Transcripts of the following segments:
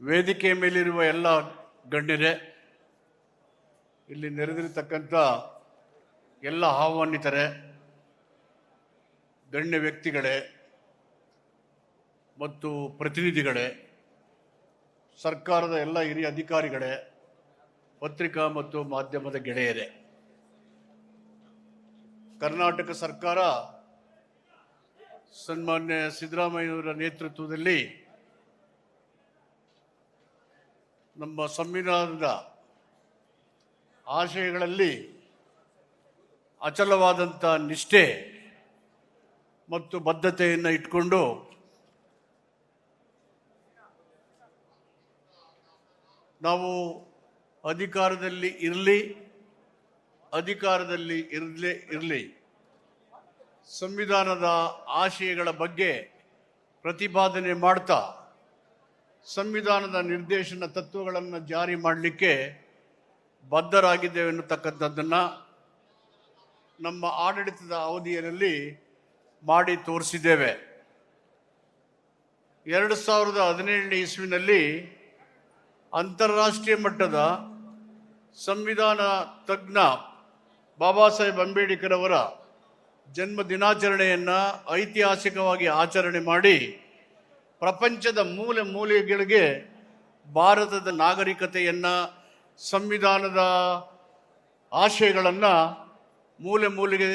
ವೇದಿಕೆ ಮೇಲಿರುವ ಎಲ್ಲ ಗಣ್ಯರೇ, ಇಲ್ಲಿ ನೆರೆದಿರತಕ್ಕಂಥ ಎಲ್ಲ ಆಹ್ವಾನಿತರೇ, ಗಣ್ಯ ವ್ಯಕ್ತಿಗಳೇ ಮತ್ತು ಪ್ರತಿನಿಧಿಗಳೇ, ಸರ್ಕಾರದ ಎಲ್ಲ ಹಿರಿಯ ಅಧಿಕಾರಿಗಳೇ, ಪತ್ರಿಕಾ ಮತ್ತು ಮಾಧ್ಯಮದ ಗೆಳೆಯರೇ, ಕರ್ನಾಟಕ ಸರ್ಕಾರ ಸನ್ಮಾನ್ಯ ಸಿದ್ದರಾಮಯ್ಯನವರ ನೇತೃತ್ವದಲ್ಲಿ ನಮ್ಮ ಸಂವಿಧಾನದ ಆಶಯಗಳಲ್ಲಿ ಅಚಲವಾದಂಥ ನಿಷ್ಠೆ ಮತ್ತು ಬದ್ಧತೆಯನ್ನು ಇಟ್ಕೊಂಡು ನಾವು ಅಧಿಕಾರದಲ್ಲಿ ಇರಲಿ ಸಂವಿಧಾನದ ಆಶಯಗಳ ಬಗ್ಗೆ ಪ್ರತಿಪಾದನೆ ಮಾಡ್ತಾ ಸಂವಿಧಾನದ ನಿರ್ದೇಶನ ತತ್ವಗಳನ್ನು ಜಾರಿ ಮಾಡಲಿಕ್ಕೆ ಬದ್ಧರಾಗಿದ್ದೇವೆ ಎನ್ನುತಕ್ಕಂಥದ್ದನ್ನು ನಮ್ಮ ಆಡಳಿತದ ಅವಧಿಯಲ್ಲಿ ಮಾಡಿ ತೋರಿಸಿದ್ದೇವೆ. 2017ನೇ ಇಸ್ವಿನಲ್ಲಿ ಅಂತಾರಾಷ್ಟ್ರೀಯ ಮಟ್ಟದ ಸಂವಿಧಾನ ತಜ್ಞ ಬಾಬಾ ಸಾಹೇಬ್ ಅಂಬೇಡ್ಕರ್ ಅವರ ಜನ್ಮ ದಿನಾಚರಣೆಯನ್ನು ಐತಿಹಾಸಿಕವಾಗಿ ಆಚರಣೆ ಮಾಡಿ ಪ್ರಪಂಚದ ಮೂಲೆ ಮೂಲೆಗಳಿಗೆ ಭಾರತದ ನಾಗರಿಕತೆಯನ್ನು, ಸಂವಿಧಾನದ ಆಶಯಗಳನ್ನು ಮೂಲೆ ಮೂಲೆಗೆ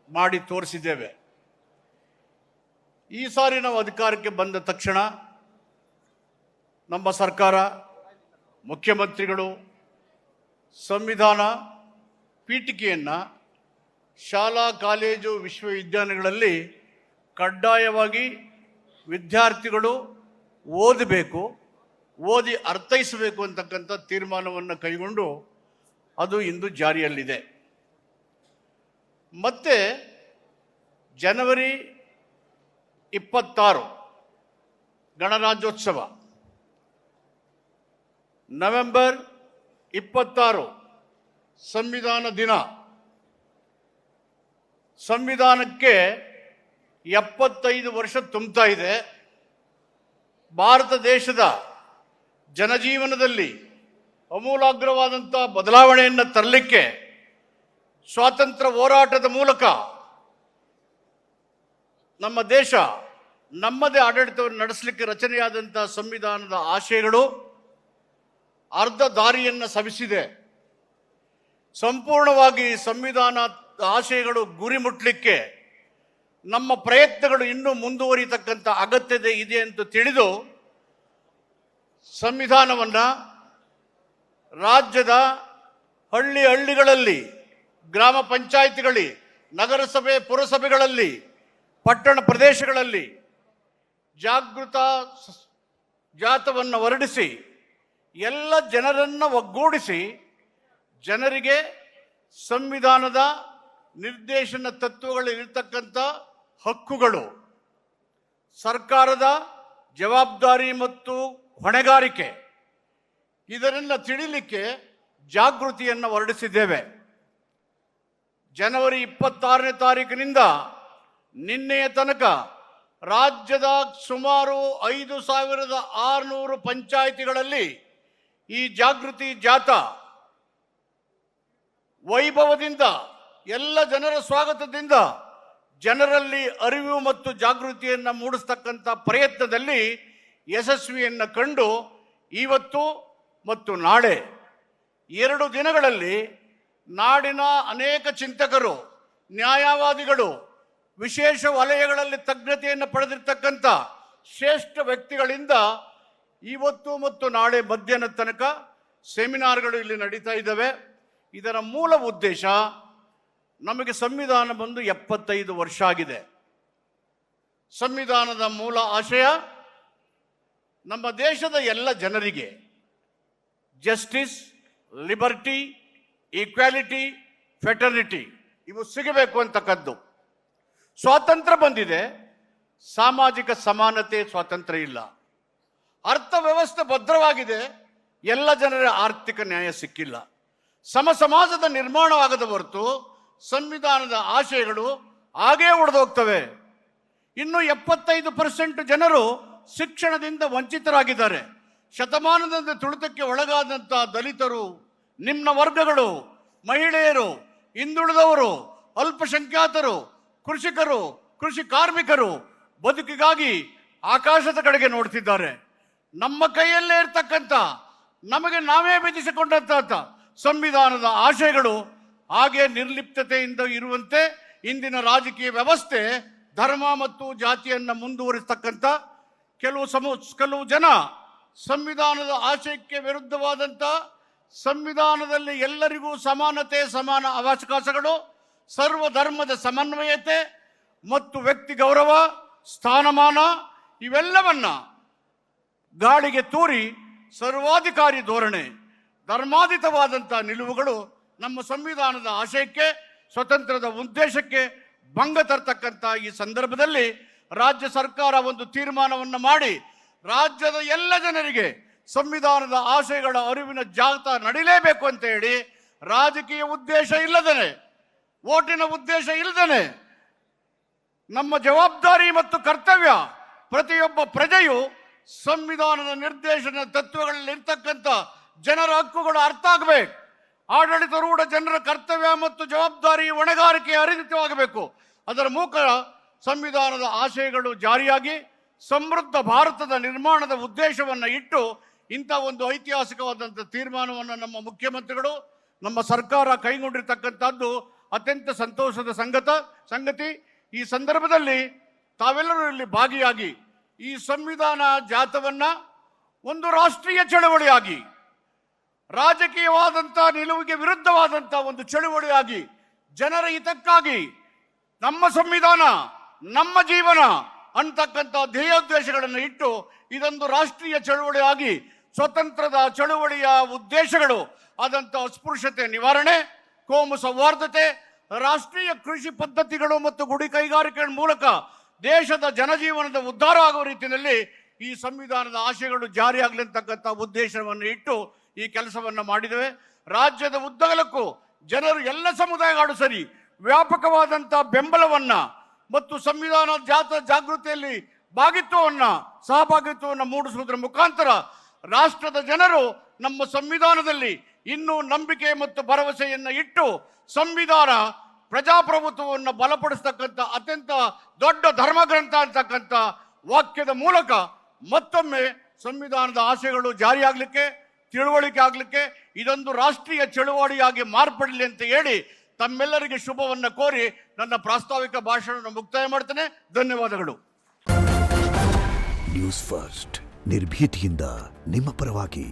ಮಾಡಿ ತೋರಿಸಿದ್ದೇವೆ. ಈ ಸಾರಿ ನಾವು ಅಧಿಕಾರಕ್ಕೆ ಬಂದ ತಕ್ಷಣ ನಮ್ಮ ಸರ್ಕಾರ, ಮುಖ್ಯಮಂತ್ರಿಗಳು ಸಂವಿಧಾನ ಪೀಠಿಕೆಯನ್ನು ಶಾಲಾ ಕಾಲೇಜು ವಿಶ್ವವಿದ್ಯಾಲಯಗಳಲ್ಲಿ ಕಡ್ಡಾಯವಾಗಿ ವಿದ್ಯಾರ್ಥಿಗಳು ಓದಬೇಕು, ಓದಿ ಅರ್ಥೈಸಬೇಕು ಅಂತಕ್ಕಂಥ ತೀರ್ಮಾನವನ್ನು ಕೈಗೊಂಡು ಅದು ಇಂದು ಜಾರಿಯಲ್ಲಿದೆ. ಮತ್ತೆ ಜನವರಿ 26 ಗಣರಾಜ್ಯೋತ್ಸವ, ನವೆಂಬರ್ 26 ಸಂವಿಧಾನ ದಿನ. ಸಂವಿಧಾನಕ್ಕೆ 75 ವರ್ಷ ತುಂಬುತ್ತಾ ಇದೆ. ಭಾರತ ದೇಶದ ಜನಜೀವನದಲ್ಲಿ ಅಮೂಲಾಗ್ರವಾದಂಥ ಬದಲಾವಣೆಯನ್ನು ತರಲಿಕ್ಕೆ ಸ್ವಾತಂತ್ರ್ಯ ಹೋರಾಟದ ಮೂಲಕ ನಮ್ಮ ದೇಶ ನಮ್ಮದೇ ಆಡಳಿತವನ್ನು ನಡೆಸಲಿಕ್ಕೆ ರಚನೆಯಾದಂಥ ಸಂವಿಧಾನದ ಆಶಯಗಳು ಅರ್ಧ ದಾರಿಯನ್ನು ಸವಿಸಿದೆ. ಸಂಪೂರ್ಣವಾಗಿ ಸಂವಿಧಾನ ಆಶಯಗಳು ಗುರಿ ಮುಟ್ಟಲಿಕ್ಕೆ ನಮ್ಮ ಪ್ರಯತ್ನಗಳು ಇನ್ನೂ ಮುಂದುವರಿತಕ್ಕಂಥ ಅಗತ್ಯತೆ ಇದೆ ಅಂತ ತಿಳಿದು ಸಂವಿಧಾನವನ್ನು ರಾಜ್ಯದ ಹಳ್ಳಿಗಳಲ್ಲಿ, ಗ್ರಾಮ ಪಂಚಾಯಿತಿಗಳಲ್ಲಿ, ನಗರಸಭೆ ಪುರಸಭೆಗಳಲ್ಲಿ, ಪಟ್ಟಣ ಪ್ರದೇಶಗಳಲ್ಲಿ ಜಾಥಾವನ್ನು ಹೊರಡಿಸಿ ಎಲ್ಲ ಜನರನ್ನು ಒಗ್ಗೂಡಿಸಿ ಜನರಿಗೆ ಸಂವಿಧಾನದ ನಿರ್ದೇಶನ ತತ್ವಗಳಿರ್ತಕ್ಕಂಥ ಹಕ್ಕುಗಳು, ಸರ್ಕಾರದ ಜವಾಬ್ದಾರಿ ಮತ್ತು ಹೊಣೆಗಾರಿಕೆ, ಇದನ್ನೆಲ್ಲ ತಿಳಿಲಿಕ್ಕೆ ಜಾಗೃತಿಯನ್ನು ಹೊರಡಿಸಿದ್ದೇವೆ. ಜನವರಿ 26ನೇ ತಾರೀಕಿನಿಂದ ನಿನ್ನೆಯ ತನಕ ರಾಜ್ಯದ ಸುಮಾರು 5600 ಪಂಚಾಯಿತಿಗಳಲ್ಲಿ ಈ ಜಾಗೃತಿ ಜಾಥಾ ವೈಭವದಿಂದ, ಎಲ್ಲ ಜನರ ಸ್ವಾಗತದಿಂದ ಜನರಲ್ಲಿ ಅರಿವು ಮತ್ತು ಜಾಗೃತಿಯನ್ನು ಮೂಡಿಸ್ತಕ್ಕಂಥ ಪ್ರಯತ್ನದಲ್ಲಿ ಯಶಸ್ವಿಯನ್ನು ಕಂಡು ಇವತ್ತು ಮತ್ತು ನಾಳೆ 2 ದಿನಗಳಲ್ಲಿ ನಾಡಿನ ಅನೇಕ ಚಿಂತಕರು, ನ್ಯಾಯವಾದಿಗಳು, ವಿಶೇಷ ವಲಯಗಳಲ್ಲಿ ತಜ್ಞತೆಯನ್ನು ಪಡೆದಿರ್ತಕ್ಕಂಥ ಶ್ರೇಷ್ಠ ವ್ಯಕ್ತಿಗಳಿಂದ ಇವತ್ತು ಮತ್ತು ನಾಳೆ ಮಧ್ಯಾಹ್ನದ ತನಕ ಸೆಮಿನಾರ್ಗಳು ಇಲ್ಲಿ ನಡೀತಾ ಇದ್ದಾವೆ. ಇದರ ಮೂಲ ಉದ್ದೇಶ, ನಮಗೆ ಸಂವಿಧಾನ ಬಂದು 75 ವರ್ಷ ಆಗಿದೆ. ಸಂವಿಧಾನದ ಮೂಲ ಆಶಯ ನಮ್ಮ ದೇಶದ ಎಲ್ಲ ಜನರಿಗೆ ಜಸ್ಟಿಸ್, ಲಿಬರ್ಟಿ, ಈಕ್ವಾಲಿಟಿ, ಫ್ರೆಟರ್ನಿಟಿ ಇವು ಸಿಗಬೇಕು ಅಂತಕ್ಕದ್ದು. ಸ್ವಾತಂತ್ರ್ಯ ಬಂದಿದೆ, ಸಾಮಾಜಿಕ ಸಮಾನತೆ ಸ್ವಾತಂತ್ರ್ಯ ಇಲ್ಲ. ಅರ್ಥವ್ಯವಸ್ಥೆ ಭದ್ರವಾಗಿದೆ, ಎಲ್ಲ ಜನರ ಆರ್ಥಿಕ ನ್ಯಾಯ ಸಿಕ್ಕಿಲ್ಲ. ಸಮಾಜದ ನಿರ್ಮಾಣವಾಗದ ಹೊರತು ಸಂವಿಧಾನದ ಆಶಯಗಳು ಹಾಗೇ ಉಳಿದೋಗ್ತವೆ. ಇನ್ನು 75% ಜನರು ಶಿಕ್ಷಣದಿಂದ ವಂಚಿತರಾಗಿದ್ದಾರೆ. ಶತಮಾನದಿಂದ ತುಳಿತಕ್ಕೆ ಒಳಗಾದಂಥ ದಲಿತರು, ನಿಮ್ನ ವರ್ಗಗಳು, ಮಹಿಳೆಯರು, ಹಿಂದುಳಿದವರು, ಅಲ್ಪಸಂಖ್ಯಾತರು, ಕೃಷಿಕರು, ಕೃಷಿ ಕಾರ್ಮಿಕರು ಬದುಕಿಗಾಗಿ ಆಕಾಶದ ಕಡೆಗೆ ನೋಡ್ತಿದ್ದಾರೆ. ನಮ್ಮ ಕೈಯಲ್ಲೇ ಇರ್ತಕ್ಕಂಥ, ನಮಗೆ ನಾವೇ ವಿಧಿಸಿಕೊಂಡಂಥ ಸಂವಿಧಾನದ ಆಶಯಗಳು ಹಾಗೆ ನಿರ್ಲಿಪ್ತತೆಯಿಂದ ಇರುವಂತೆ ಇಂದಿನ ರಾಜಕೀಯ ವ್ಯವಸ್ಥೆ ಧರ್ಮ ಮತ್ತು ಜಾತಿಯನ್ನು ಮುಂದುವರಿಸ್ತಕ್ಕಂಥ ಕೆಲವು ಜನ ಸಂವಿಧಾನದ ಆಶಯಕ್ಕೆ ವಿರುದ್ಧವಾದಂಥ, ಸಂವಿಧಾನದಲ್ಲಿ ಎಲ್ಲರಿಗೂ ಸಮಾನತೆ, ಸಮಾನ ಅವಕಾಶಗಳು, ಸರ್ವಧರ್ಮದ ಸಮನ್ವಯತೆ ಮತ್ತು ವ್ಯಕ್ತಿ ಗೌರವ, ಸ್ಥಾನಮಾನ ಇವೆಲ್ಲವನ್ನ ಗಾಳಿಗೆ ತೂರಿ ಸರ್ವಾಧಿಕಾರಿ ಧೋರಣೆ, ಧರ್ಮಾತೀತವಾದಂಥ ನಿಲುವುಗಳು ನಮ್ಮ ಸಂವಿಧಾನದ ಆಶಯಕ್ಕೆ, ಸ್ವತಂತ್ರದ ಉದ್ದೇಶಕ್ಕೆ ಭಂಗ ತರ್ತಕ್ಕಂಥ ಈ ಸಂದರ್ಭದಲ್ಲಿ ರಾಜ್ಯ ಸರ್ಕಾರ ಒಂದು ತೀರ್ಮಾನವನ್ನು ಮಾಡಿ ರಾಜ್ಯದ ಎಲ್ಲ ಜನರಿಗೆ ಸಂವಿಧಾನದ ಆಶಯಗಳ ಅರಿವಿನ ಜಾಗೃತ ನಡೀಲೇಬೇಕು ಅಂತ ಹೇಳಿ, ರಾಜಕೀಯ ಉದ್ದೇಶ ಇಲ್ಲದೇನೆ, ಓಟಿನ ಉದ್ದೇಶ ಇಲ್ಲದೇನೆ, ನಮ್ಮ ಜವಾಬ್ದಾರಿ ಮತ್ತು ಕರ್ತವ್ಯ ಪ್ರತಿಯೊಬ್ಬ ಪ್ರಜೆಯು ಸಂವಿಧಾನದ ನಿರ್ದೇಶನ ತತ್ವಗಳಲ್ಲಿ ಇರ್ತಕ್ಕಂಥ ಜನರ ಹಕ್ಕುಗಳು ಅರ್ಥ ಆಗಬೇಕು. ಆಡಳಿತಾರೂಢ ಜನರ ಕರ್ತವ್ಯ ಮತ್ತು ಜವಾಬ್ದಾರಿ ಹೊಣೆಗಾರಿಕೆ ಅರಿತವಾಗಬೇಕು. ಅದರ ಮೂಲಕ ಸಂವಿಧಾನದ ಆಶಯಗಳು ಜಾರಿಯಾಗಿ ಸಮೃದ್ಧ ಭಾರತದ ನಿರ್ಮಾಣದ ಉದ್ದೇಶವನ್ನು ಇಟ್ಟು ಇಂಥ ಒಂದು ಐತಿಹಾಸಿಕವಾದಂಥ ತೀರ್ಮಾನವನ್ನು ನಮ್ಮ ಮುಖ್ಯಮಂತ್ರಿಗಳು, ನಮ್ಮ ಸರ್ಕಾರ ಕೈಗೊಂಡಿರ್ತಕ್ಕಂಥದ್ದು ಅತ್ಯಂತ ಸಂತೋಷದ ಸಂಗತಿ. ಈ ಸಂದರ್ಭದಲ್ಲಿ ತಾವೆಲ್ಲರೂ ಇಲ್ಲಿ ಭಾಗಿಯಾಗಿ ಈ ಸಂವಿಧಾನ ಜಾಥವನ್ನ ಒಂದು ರಾಷ್ಟ್ರೀಯ ಚಳವಳಿಯಾಗಿ, ರಾಜಕೀಯವಾದಂಥ ನಿಲುವಿಗೆ ವಿರುದ್ಧವಾದಂಥ ಒಂದು ಚಳುವಳಿಯಾಗಿ, ಜನರ ಹಿತಕ್ಕಾಗಿ ನಮ್ಮ ಸಂವಿಧಾನ ನಮ್ಮ ಜೀವನ ಅಂತಕ್ಕಂಥ ಧ್ಯೇಯೋದ್ದೇಶಗಳನ್ನು ಇಟ್ಟು ಇದೊಂದು ರಾಷ್ಟ್ರೀಯ ಚಳುವಳಿಯಾಗಿ ಸ್ವತಂತ್ರದ ಚಳುವಳಿಯ ಉದ್ದೇಶಗಳು ಆದಂಥ ಅಸ್ಪೃಶ್ಯತೆ ನಿವಾರಣೆ, ಕೋಮು ಸೌಹಾರ್ದತೆ, ರಾಷ್ಟ್ರೀಯ ಕೃಷಿ ಪದ್ಧತಿಗಳು ಮತ್ತು ಗುಡಿ ಕೈಗಾರಿಕೆಗಳ ಮೂಲಕ ದೇಶದ ಜನಜೀವನದ ಉದ್ಧಾರ ಆಗುವ ರೀತಿಯಲ್ಲಿ ಈ ಸಂವಿಧಾನದ ಆಶಯಗಳು ಜಾರಿಯಾಗಲಿ ಅಂತಕ್ಕಂಥ ಉದ್ದೇಶವನ್ನು ಇಟ್ಟು ಈ ಕೆಲಸವನ್ನು ಮಾಡಿದ್ದೇವೆ. ರಾಜ್ಯದ ಉದ್ದಗಲಕ್ಕೂ ಜನರು ಎಲ್ಲ ಸಮುದಾಯಗಳು ಸರಿ ವ್ಯಾಪಕವಾದಂಥ ಬೆಂಬಲವನ್ನ ಮತ್ತು ಸಂವಿಧಾನ ಜಾಗೃತಿಯಲ್ಲಿ ಸಹಭಾಗಿತ್ವವನ್ನು ಮೂಡಿಸುವುದರ ಮುಖಾಂತರ ರಾಷ್ಟ್ರದ ಜನರು ನಮ್ಮ ಸಂವಿಧಾನದಲ್ಲಿ ಇನ್ನೂ ನಂಬಿಕೆ ಮತ್ತು ಭರವಸೆಯನ್ನು ಇಟ್ಟು ಸಂವಿಧಾನ ಪ್ರಜಾಪ್ರಭುತ್ವವನ್ನು ಬಲಪಡಿಸ್ತಕ್ಕಂಥ ಅತ್ಯಂತ ದೊಡ್ಡ ಧರ್ಮಗ್ರಂಥ ಅಂತಕ್ಕಂಥ ವಾಕ್ಯದ ಮೂಲಕ ಮತ್ತೊಮ್ಮೆ ಸಂವಿಧಾನದ ಆಶಯಗಳು ಜಾರಿಯಾಗಲಿಕ್ಕೆ, ತಿಳುವಳಿಕೆ ಆಗಲಿಕ್ಕೆ ಇದೊಂದು ರಾಷ್ಟ್ರೀಯ ಚಳುವಳಿಯಾಗಿ ಮಾರ್ಪಡಲಿ ಅಂತ ಹೇಳಿ ತಮ್ಮೆಲ್ಲರಿಗೆ ಶುಭವನ್ನು ಕೋರಿ ನನ್ನ ಪ್ರಾಸ್ತಾವಿಕ ಭಾಷಣವನ್ನು ಮುಕ್ತಾಯ ಮಾಡ್ತೇನೆ. ಧನ್ಯವಾದಗಳು. ನ್ಯೂಸ್ ಫಸ್ಟ್ ನಿರ್ಭೀತಿಯಿಂದ ನಿಮ್ಮ ಪರವಾಗಿ.